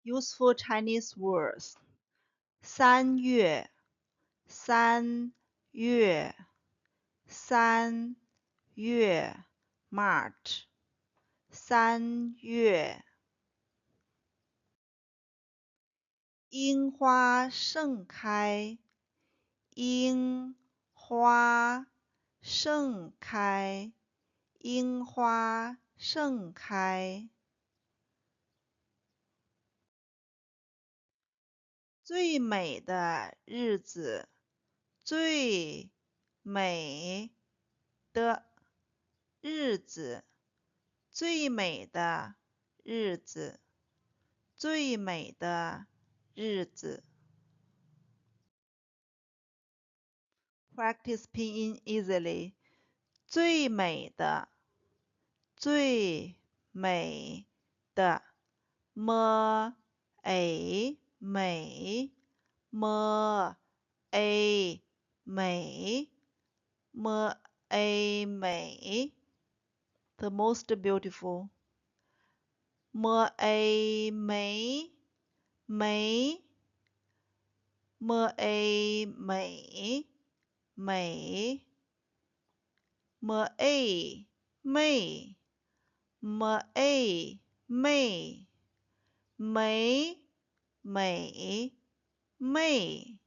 Useful Chinese words. 三月，三月，三月 ，March。三月，樱花盛开，樱花盛开，樱花盛开。最美的日子，最美的日子，最美的日子，最美的日子。Practice pinyin easily. 最美的，最美的，m a 美，m a 美，m a 美。The most beautiful. m a 美，美，m a 美，美。m a 妹，m a 妹，美美妹。